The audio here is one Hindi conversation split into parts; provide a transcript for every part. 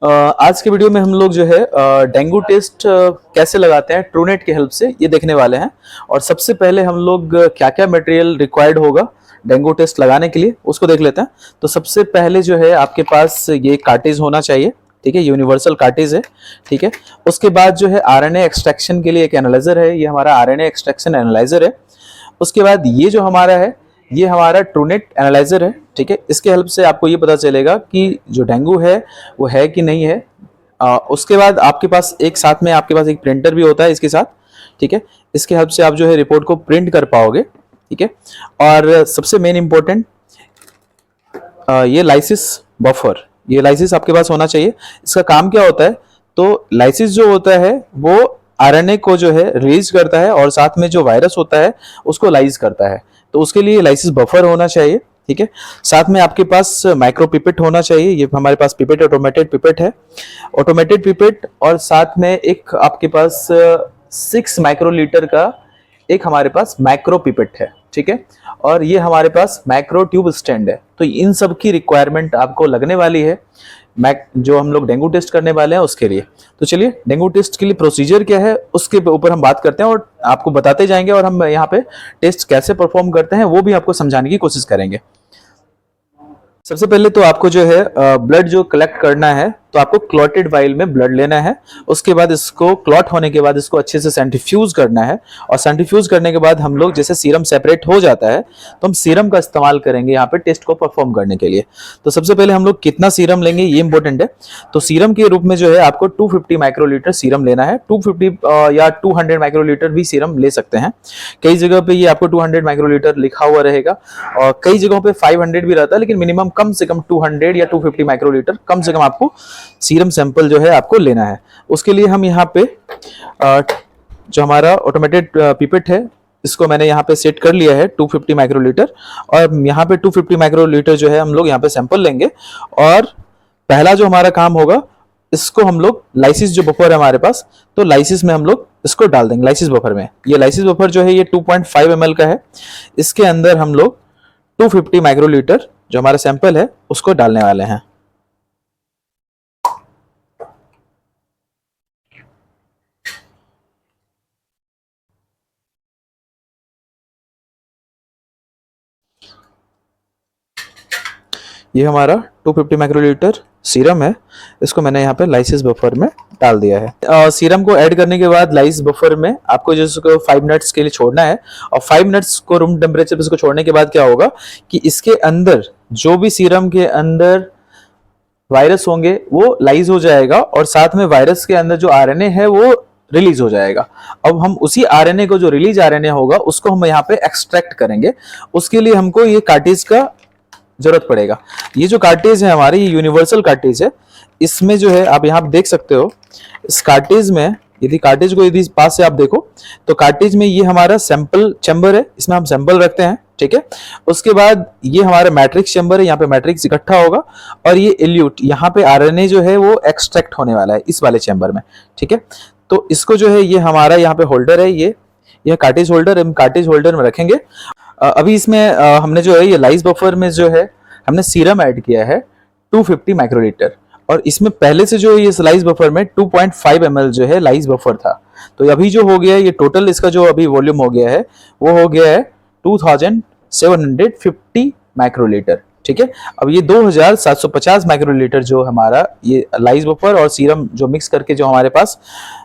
आज के वीडियो में हम लोग जो है डेंगू टेस्ट कैसे लगाते हैं ट्रूनेट की हेल्प से ये देखने वाले हैं। और सबसे पहले हम लोग क्या क्या मटेरियल रिक्वायर्ड होगा डेंगू टेस्ट लगाने के लिए उसको देख लेते हैं। तो सबसे पहले जो है आपके पास ये कार्टेज होना चाहिए, ठीक है, यूनिवर्सल कार्टेज है, ठीक है। उसके बाद जो है आरएनए एक्सट्रैक्शन के लिए एक एनालाइजर है, ये हमारा आरएनए एक्सट्रैक्शन एनालाइजर है। उसके बाद ये जो हमारा है ये हमारा ट्रूनेट एनालाइजर है, ठीक है। इसके हेल्प से आपको ये पता चलेगा कि जो डेंगू है वो है कि नहीं है। उसके बाद आपके पास एक साथ में आपके पास एक प्रिंटर भी होता है इसके साथ, ठीक है। इसके हेल्प से आप जो है रिपोर्ट को प्रिंट कर पाओगे, ठीक है। और सबसे मेन इंपॉर्टेंट ये लाइसिस बफर, ये लाइसिस आपके पास होना चाहिए। इसका काम क्या होता है, तो लाइसिस जो होता है वो आरएनए को जो है रिलीज करता है और साथ में जो वायरस होता है उसको लाइज करता है। तो उसके लिए लाइसिस बफर होना चाहिए, ठीक है। साथ में आपके पास माइक्रो पिपेट होना चाहिए, ये हमारे पास पिपेट ऑटोमेटेड पिपेट है, ऑटोमेटेड पिपेट। और साथ में एक आपके पास 6 माइक्रोलीटर का एक हमारे पास माइक्रो पिपेट है, ठीक है। और ये हमारे पास माइक्रो ट्यूब स्टैंड है। तो इन सब की रिक्वायरमेंट आपको लगने वाली है जो हम लोग डेंगू टेस्ट करने वाले हैं उसके लिए। तो चलिए डेंगू टेस्ट के लिए प्रोसीजर क्या है उसके ऊपर हम बात करते हैं और आपको बताते जाएंगे, और हम यहाँ पे टेस्ट कैसे परफॉर्म करते हैं वो भी आपको समझाने की कोशिश करेंगे। सबसे पहले तो आपको जो है ब्लड जो कलेक्ट करना है, तो आपको क्लॉटेड वाइल में ब्लड लेना है। उसके बाद इसको क्लॉट होने के बाद इसको अच्छे से सेंट्रीफ्यूज करना है, और सेंट्रीफ्यूज करने के बाद हम लोग जैसे सीरम सेपरेट हो जाता है तो हम सीरम का इस्तेमाल करेंगे यहाँ पे टेस्ट को परफॉर्म करने के लिए। तो सबसे पहले हम लोग कितना सीरम लेंगे ये इंपॉर्टेंट है। तो सीरम के रूप में जो है आपको 250 माइक्रोलीटर सीरम लेना है। 250 या 200 माइक्रोलीटर भी सीरम ले सकते हैं। कई जगह पे ये आपको 200 माइक्रोलीटर लिखा हुआ रहेगा और कई जगहों पे 500 भी रहता है, लेकिन मिनिमम कम से कम 200 या 250 माइक्रोलीटर कम से कम आपको सीरम सैंपल जो है आपको लेना है। उसके लिए हम यहाँ पे जो हमारा ऑटोमेटेड पिपेट है इसको मैंने यहाँ पे सेट कर लिया है 250 माइक्रोलीटर, और यहाँ पे 250 माइक्रोलीटर जो है हम लोग यहाँ पे सैंपल लेंगे। और पहला जो हमारा काम होगा, इसको हम लोग लाइसिस जो बफर है हमारे पास, तो लाइसिस में हम लोग इसको डाल देंगे। लाइसिस बफर में ये लाइसिस बफर जो है ये 2.5 ml का है। इसके अंदर हम लोग 250 माइक्रोलीटर जो हमारा सैंपल है उसको डालने वाले हैं। ये हमारा 250 माइक्रोलीटर सीरम है, इसको मैंने यहाँ पे लाइसिस बफर में डाल दिया है। सीरम को ऐड करने के बाद लाइसिस बफर में आपको जो इसको 5 मिनट्स के लिए छोड़ना है, और 5 मिनट्स को रूम टेम्परेचर पे इसको छोड़ने के बाद क्या होगा कि इसके अंदर जो भी सीरम के अंदर वायरस होंगे वो लाइज हो जाएगा, और साथ में वायरस के अंदर जो आरएनए है वो रिलीज हो जाएगा। अब हम उसी आरएनए को जो रिलीज आरएनए होगा उसको हम यहाँ पे एक्सट्रैक्ट करेंगे। उसके लिए हमको ये कार्टेज का जरूरत पड़ेगा। ये जो कार्टेज है हमारी, ये यूनिवर्सल कार्टेज है। इसमें जो है आप यहाँ देख सकते हो, इस कार्टेज में यदि कार्टेज को यदि पास से आप देखो तो कार्टेज में ये हमारा सैंपल चैम्बर है, इसमें हम सैंपल रखते हैं, ठीक है। उसके बाद ये हमारा मैट्रिक्स चैम्बर है, यहाँ पे मैट्रिक्स इकट्ठा होगा, और ये इल्यूट यहाँ पे आरएनए जो है वो एक्सट्रैक्ट होने वाला है इस वाले चैम्बर में, ठीक है। तो इसको जो है ये हमारा यहाँ पे होल्डर है, ये कार्टेज होल्डर, हम कार्टेज होल्डर में रखेंगे। अभी इसमें हमने जो है ये लाइस बफर में जो है हमने सीरम ऐड किया है 250 माइक्रोलीटर, और इसमें पहले से जो ये लाइस बफर में 2.5 ml जो है लाइस बफर था। तो अभी जो हो गया है ये टोटल इसका जो अभी वॉल्यूम हो गया है वो हो गया है 2750 माइक्रोलीटर, ठीक है। अब ये 2750 माइक्रोलीटर जो हमारा ये लाइस बफर और सीरम जो मिक्स करके जो हमारे पास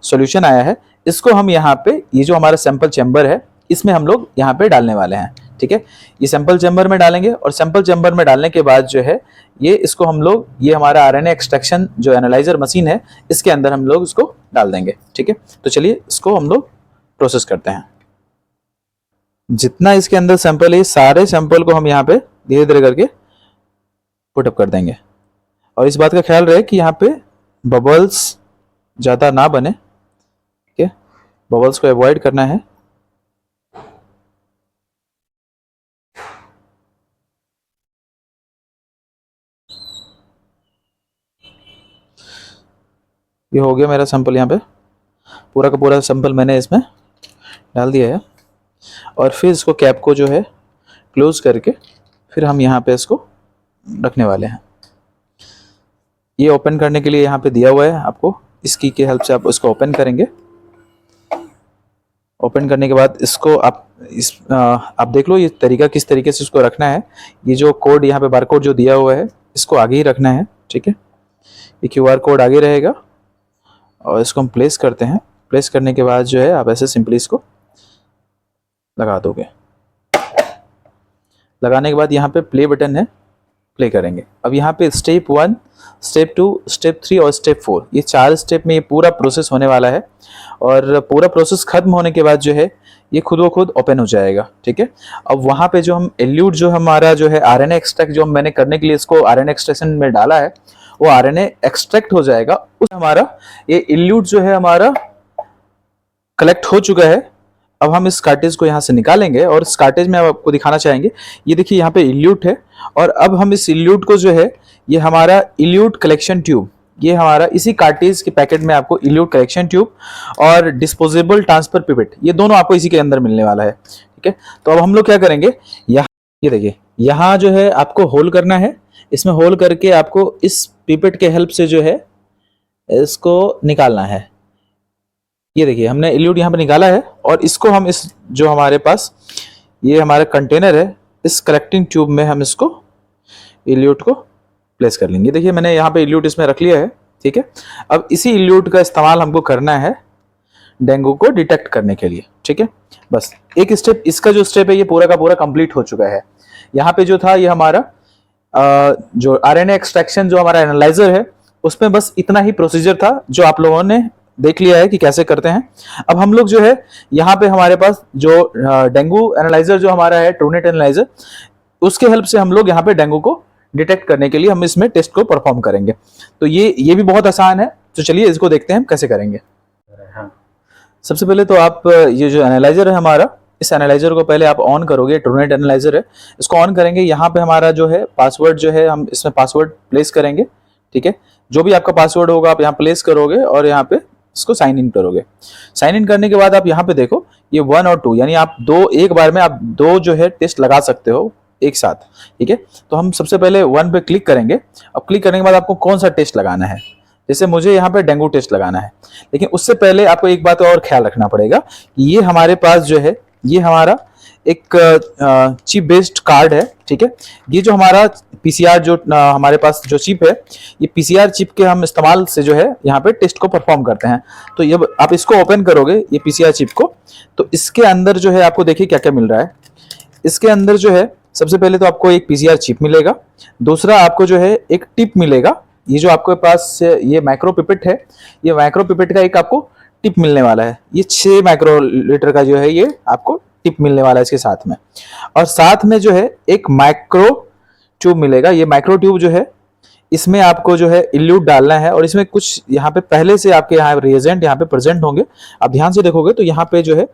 सॉल्यूशन आया है, इसको हम यहाँ पे ये जो हमारा सैंपल चैम्बर है इसमें हम लोग यहाँ पे डालने वाले हैं, ठीक है। ये सैंपल चैम्बर में डालेंगे, और सैंपल चैम्बर में डालने के बाद जो है ये इसको हम लोग ये हमारा आरएनए एक्सट्रैक्शन जो एनालाइजर मशीन है इसके अंदर हम लोग इसको डाल देंगे, ठीक है। तो चलिए इसको हम लोग प्रोसेस करते हैं। जितना इसके अंदर सैंपल है सारे सैंपल को हम यहाँ पे धीरे धीरे करके पुटअप कर देंगे, और इस बात का ख्याल रहे कि यहाँ पे बबल्स ज्यादा ना बने, ठीक है, बबल्स को अवॉइड करना है। ये हो गया मेरा सैंपल, यहाँ पे पूरा का पूरा सैंपल मैंने इसमें डाल दिया है, और फिर इसको कैप को जो है क्लोज करके फिर हम यहाँ पे इसको रखने वाले हैं। ये ओपन करने के लिए यहाँ पे दिया हुआ है आपको, इस की के हेल्प से आप इसको ओपन करेंगे। ओपन करने के बाद इसको आप देख लो ये तरीका किस तरीके से इसको रखना है। ये जो कोड यहाँ पे बार कोड जो दिया हुआ है इसको आगे ही रखना है, ठीक है। ये QR कोड आगे रहेगा और इसको हम प्लेस करते हैं। प्लेस करने के बाद जो है आप ऐसे सिंपली इसको लगा दोगे। लगाने के बाद यहाँ पे प्ले बटन है, प्ले करेंगे। अब यहाँ पे स्टेप 1, स्टेप 2, स्टेप 3 और स्टेप 4, ये 4 स्टेप में ये पूरा प्रोसेस होने वाला है। और पूरा प्रोसेस खत्म होने के बाद जो है ये खुद ब खुद ओपन हो जाएगा, ठीक है। अब वहाँ पे जो हम इल्यूट जो हमारा जो है RNA एक्सट्रैक्ट जो मैंने करने के लिए इसको RNA एक्सट्रैक्शन में डाला है, वो RNA एक्सट्रैक्ट हो जाएगा। उस हमारा ये इल्यूट जो है हमारा कलेक्ट हो चुका है। अब हम इस कार्टेज को यहाँ से निकालेंगे और इस कार्टेज में आपको दिखाना चाहेंगे। ये देखिए यहाँ पे इल्यूट है और अब हम इस इल्यूट को जो है ये हमारा इल्यूट कलेक्शन ट्यूब, ये हमारा इसी कार्टेज के पैकेट में आपको इल्यूट कलेक्शन ट्यूब और डिस्पोजेबल ट्रांसफर पिपेट, ये दोनों आपको इसी के अंदर मिलने वाला है, ठीक है। तो अब हम लोग क्या करेंगे, यहाँ ये देखिए यहाँ जो है आपको होल करना है। इसमें होल करके आपको इस पिपेट के हेल्प से जो है इसको निकालना है। ये देखिए हमने इल्यूट यहाँ पे निकाला है और इसको हम इस जो हमारे पास ये हमारा कंटेनर है, इस कलेक्टिंग ट्यूब में हम इसको इल्यूट को प्लेस कर लेंगे। देखिए मैंने यहाँ पे इल्यूट इसमें रख लिया है, ठीक है। अब इसी इल्यूट का इस्तेमाल हमको करना है डेंगू को डिटेक्ट करने के लिए, ठीक है। बस एक स्टेप, इसका जो स्टेप है ये पूरा का पूरा कंप्लीट हो चुका है। यहाँ पे जो था ये हमारा जो RNA एक्सट्रैक्शन जो हमारा एनालाइजर है उसमें बस इतना ही प्रोसीजर था जो आप लोगों ने देख लिया है कि कैसे करते हैं। अब हम लोग जो है यहाँ पे हमारे पास जो डेंगू एनालाइजर जो हमारा है ट्रूनेट एनालाइजर, उसके हेल्प से हम लोग यहाँ पे डेंगू को डिटेक्ट करने के लिए हम इसमें टेस्ट को परफॉर्म करेंगे। तो ये भी बहुत आसान है, तो चलिए इसको देखते हैं हम कैसे करेंगे। सबसे पहले तो आप ये जो एनालाइजर है हमारा, इस एनालाइजर को पहले आप ऑन करोगे। ट्रूनेट एनालाइजर है, इसको ऑन करेंगे। यहाँ पे हमारा जो है पासवर्ड जो है हम इसमें पासवर्ड प्लेस करेंगे, ठीक है। जो भी आपका पासवर्ड होगा आप यहाँ प्लेस करोगे और यहाँ पे इसको साइन इन करोगे। साइन इन करने के बाद आप यहाँ पे देखो ये 1 और 2 यानी आप एक बार में आप 2 जो है टेस्ट लगा सकते हो एक साथ, ठीक है। तो हम सबसे पहले 1 पे क्लिक करेंगे। अब क्लिक करने के बाद आपको कौन सा टेस्ट लगाना है, जैसे मुझे यहाँ पे डेंगू टेस्ट लगाना है। लेकिन उससे पहले आपको एक बात और ख्याल रखना पड़ेगा कि ये हमारे पास जो है ये हमारा एक चिप बेस्ड कार्ड है, ठीक है। ये जो हमारा PCR जो हमारे पास जो चिप है, ये PCR चिप के हम इस्तेमाल से जो है यहाँ पे टेस्ट को परफॉर्म करते हैं। तो ये आप इसको ओपन करोगे ये PCR चिप को, तो इसके अंदर जो है आपको देखिए क्या क्या मिल रहा है। इसके अंदर जो है सबसे पहले तो आपको एक PCR चिप मिलेगा, दूसरा आपको जो है एक टिप मिलेगा। ये जो आपके पास ये माइक्रो पिपेट है, ये माइक्रो पिपेट का एक आपको टिप मिलने वाला है। ये 6 माइक्रोलीटर का जो है ये आपको टिप मिलने वाला है इसके साथ में। और साथ में जो है एक माइक्रो ट्यूब मिलेगा। ये माइक्रो ट्यूब जो है इसमें आपको जो है इल्यूट डालना है और इसमें कुछ यहाँ पे पहले से आपके यहाँ रिएजेंट यहाँ पे प्रेजेंट होंगे। आप ध्यान से देखोगे तो यहाँ पे जो है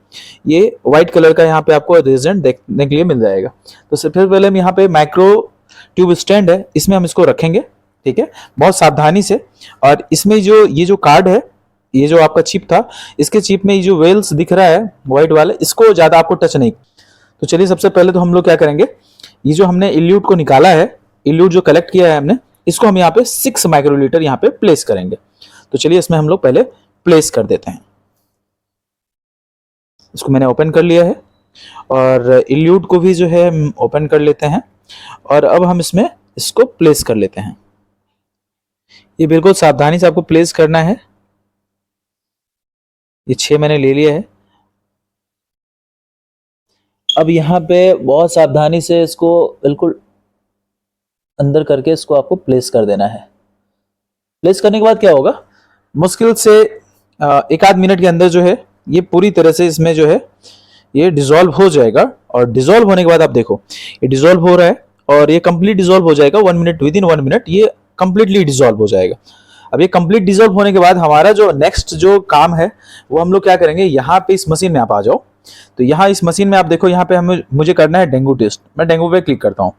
ये व्हाइट कलर का यहाँ पे आपको रिएजेंट देखने के लिए मिल जाएगा। तो सबसे पहले हम यहाँ पे माइक्रो ट्यूब स्टैंड है, इसमें हम इसको रखेंगे, ठीक है, बहुत सावधानी से। और इसमें जो ये जो कार्ड है, ये जो आपका चिप था, इसके चिप में ये जो वेल्स दिख रहा है व्हाइट वाले, इसको ज्यादा आपको टच नहीं। तो चलिए सबसे पहले तो हम लोग क्या करेंगे, ये जो हमने इल्यूट को निकाला है, इल्यूट जो कलेक्ट किया है हमने, इसको हम यहाँ पे 6 माइक्रोलीटर यहाँ पे प्लेस करेंगे। तो चलिए इसमें हम लोग पहले प्लेस कर देते हैं। इसको मैंने ओपन कर लिया है और इल्यूट को भी जो है हम ओपन कर लेते हैं और अब हम इसमें इसको प्लेस कर लेते हैं। ये बिल्कुल सावधानी से आपको प्लेस करना है। ये 6 मैंने ले लिया है। अब यहाँ पे बहुत सावधानी से इसको बिल्कुल अंदर करके इसको आपको प्लेस कर देना है। प्लेस करने के बाद क्या होगा, मुश्किल से 1 आध मिनट के अंदर जो है ये पूरी तरह से इसमें जो है ये डिसॉल्व हो जाएगा। और डिसॉल्व होने के बाद आप देखो ये डिसॉल्व हो रहा है और ये कंप्लीट डिसॉल्व हो जाएगा 1 मिनट, विद इन 1 मिनट ये कंप्लीटली डिसॉल्व हो जाएगा। अब ये कंप्लीट डिसॉल्व होने के बाद हमारा जो नेक्स्ट जो काम है वो हम लोग क्या करेंगे, यहाँ पे इस मशीन में आप आ जाओ। तो यहाँ इस मशीन में आप देखो, यहाँ पे हमें मुझे करना है डेंगू टेस्ट। मैं डेंगू पे क्लिक करता हूँ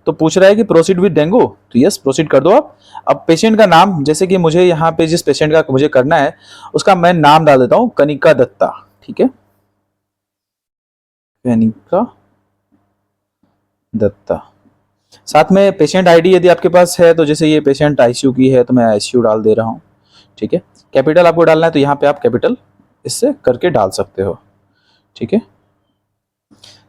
तो पूछ रहा है कि प्रोसीड विद डेंगू, तो यस प्रोसीड कर दो आप। अब पेशेंट का नाम, जैसे कि मुझे यहाँ पे जिस पेशेंट का मुझे करना है उसका मैं नाम डाल देता हूँ कनिका दत्ता, ठीक है, कनिका दत्ता। साथ में पेशेंट आईडी यदि आपके पास है, तो जैसे ये पेशेंट आईसीयू की है तो मैं आईसीयू डाल दे रहा हूँ। ठीक है, कैपिटल आपको डालना है तो यहाँ पे आप कैपिटल इससे करके डाल सकते हो। ठीक है,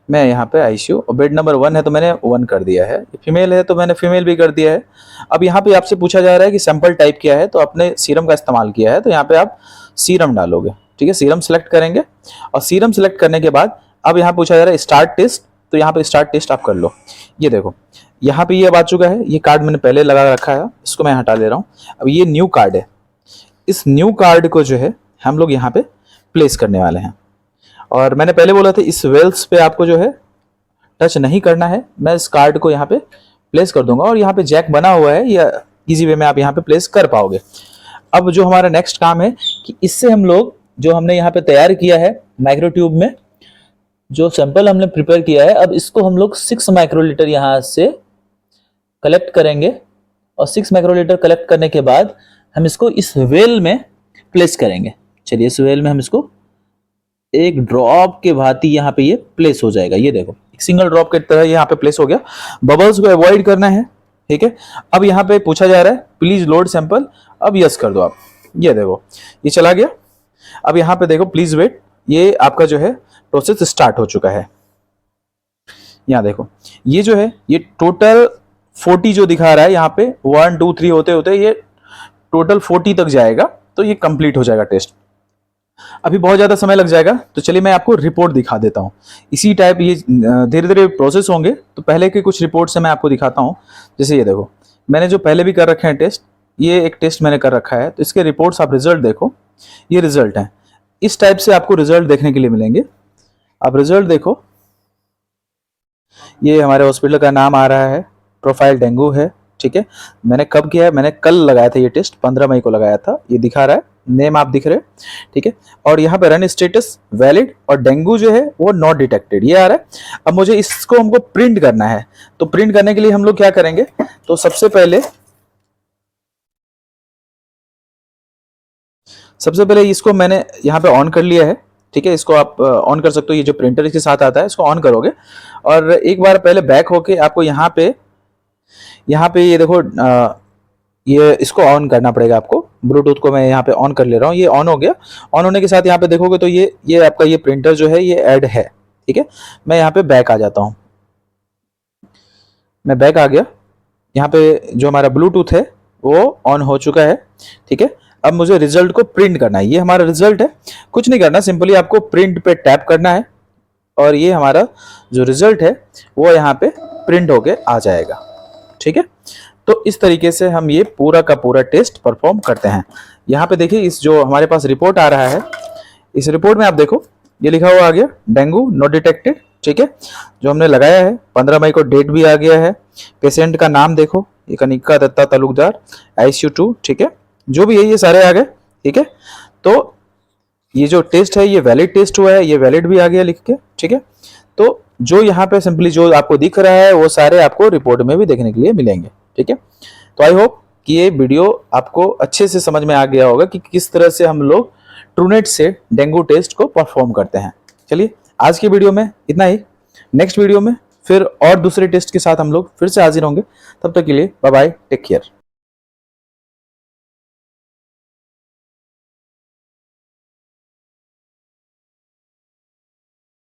मैं यहाँ पे आईसीयू और बेड नंबर 1 है तो मैंने 1 कर दिया है, फीमेल है तो मैंने फीमेल भी कर दिया है। अब यहाँ पे आपसे पूछा जा रहा है कि सैंपल टाइप क्या है, तो आपने सीरम का इस्तेमाल किया है तो यहाँ पे आप सीरम डालोगे। ठीक है, सीरम सेलेक्ट करेंगे और सीरम सेलेक्ट करने के बाद अब यहाँ पूछा जा रहा है स्टार्ट टेस्ट, तो यहाँ पे स्टार्ट टेस्ट आप कर लो। ये देखो यहाँ पे ये अब आ चुका है, ये कार्ड मैंने पहले लगा रखा है, इसको मैं हटा ले रहा हूँ। अब ये न्यू कार्ड है, इस न्यू कार्ड को जो है हम लोग यहाँ पे प्लेस करने वाले हैं। और मैंने पहले बोला था इस वेल्स पे आपको जो है टच नहीं करना है। मैं इस कार्ड को यहाँ पे प्लेस कर दूंगा और यहाँ पे जैक बना हुआ है, या इजी वे में आप यहाँ पे प्लेस कर पाओगे। अब जो हमारा नेक्स्ट काम है कि इससे हम लोग जो हमने यहाँ पे तैयार किया है माइक्रो ट्यूब में जो सैंपल हमने प्रिपेयर किया है, अब इसको हम लोग 6 माइक्रोलीटर यहाँ से कलेक्ट करेंगे और 6 माइक्रोलीटर कलेक्ट करने के बाद हम इसको इस वेल में प्लेस करेंगे। चलिए इस वेल में हम इसको एक ड्रॉप के भांति यहाँ पे ये प्लेस हो जाएगा। ये देखो एक सिंगल ड्रॉप की तरह यहाँ पे प्लेस हो गया। बबल्स को अवॉइड करना है। ठीक है, अब यहाँ पे पूछा जा रहा है प्लीज लोड सैंपल, अब यस कर दो आप। ये देखो ये चला गया। अब यहाँ पे देखो प्लीज वेट, ये आपका जो है प्रोसेस स्टार्ट हो चुका है। यहाँ देखो ये जो है ये टोटल 40 जो दिखा रहा है यहाँ पे 1 2 3 होते होते ये टोटल 40 तक जाएगा, तो ये कंप्लीट हो जाएगा टेस्ट। अभी बहुत ज़्यादा समय लग जाएगा, तो चलिए मैं आपको रिपोर्ट दिखा देता हूँ। इसी टाइप ये धीरे धीरे प्रोसेस होंगे, तो पहले के कुछ रिपोर्ट से मैं आपको दिखाता हूँ। जैसे ये देखो मैंने जो पहले भी कर रखे हैं टेस्ट, ये एक टेस्ट मैंने कर रखा है, तो इसके रिपोर्ट्स आप रिजल्ट देखो, ये रिजल्ट है। इस टाइप से आपको रिजल्ट देखने के लिए मिलेंगे। आप रिजल्ट देखो, ये हमारे हॉस्पिटल का नाम आ रहा है, प्रोफाइल डेंगू है। ठीक है, मैंने कब किया है, मैंने कल लगाया था ये टेस्ट, 15 मई को लगाया था। ये दिखा रहा है, नेम आप दिख रहे हैं। ठीक है, और यहाँ पे रन स्टेटस वैलिड और डेंगू जो है वो नॉट डिटेक्टेड ये आ रहा है। अब मुझे इसको हमको प्रिंट करना है, तो प्रिंट करने के लिए हम लोग क्या करेंगे, तो सबसे पहले इसको मैंने यहाँ पे ऑन कर लिया है। ठीक है, इसको आप ऑन कर सकते हो, ये जो प्रिंटर इसके साथ आता है इसको ऑन करोगे और एक बार पहले बैक होके आपको यहाँ पे ये देखो ये इसको ऑन करना पड़ेगा आपको। ब्लूटूथ को मैं यहाँ पे ऑन कर ले रहा हूँ, ये ऑन हो गया। ऑन होने के साथ यहाँ पे देखोगे तो ये आपका ये प्रिंटर जो है ये ऐड है। ठीक है, मैं यहाँ पे बैक आ जाता हूँ, मैं बैक आ गया। यहाँ पे जो हमारा ब्लूटूथ है वो ऑन हो चुका है। ठीक है, अब मुझे रिजल्ट को प्रिंट करना है। ये हमारा रिजल्ट है, कुछ नहीं करना, सिंपली आपको प्रिंट पे टैप करना है और ये हमारा जो रिजल्ट है वो यहाँ पे प्रिंट होके आ जाएगा। ठीक है, तो इस तरीके से हम ये पूरा का पूरा टेस्ट परफॉर्म करते हैं। यहाँ पे देखिए इस जो हमारे पास रिपोर्ट आ रहा है, इस रिपोर्ट में आप देखो ये लिखा हुआ आ गया डेंगू नॉट डिटेक्टेड। ठीक है, जो हमने लगाया है 15 मई को डेट भी आ गया है। पेशेंट का नाम देखो, ये कनिका दत्ता तालुकदार ICU 2। ठीक है, जो भी है ये सारे आ गए। ठीक है, तो ये जो टेस्ट है ये वैलिड टेस्ट हुआ है, ये वैलिड भी आ गया लिख के। ठीक है, तो जो यहाँ पे सिंपली जो आपको दिख रहा है वो सारे आपको रिपोर्ट में भी देखने के लिए मिलेंगे। ठीक है, तो आई होप कि ये वीडियो आपको अच्छे से समझ में आ गया होगा कि किस तरह से हम लोग ट्रूनेट से डेंगू टेस्ट को परफॉर्म करते हैं। चलिए आज की वीडियो में इतना ही, नेक्स्ट वीडियो में फिर और दूसरे टेस्ट के साथ हम लोग फिर से हाजिर होंगे। तब तक के लिए बाय बाय, टेक केयर।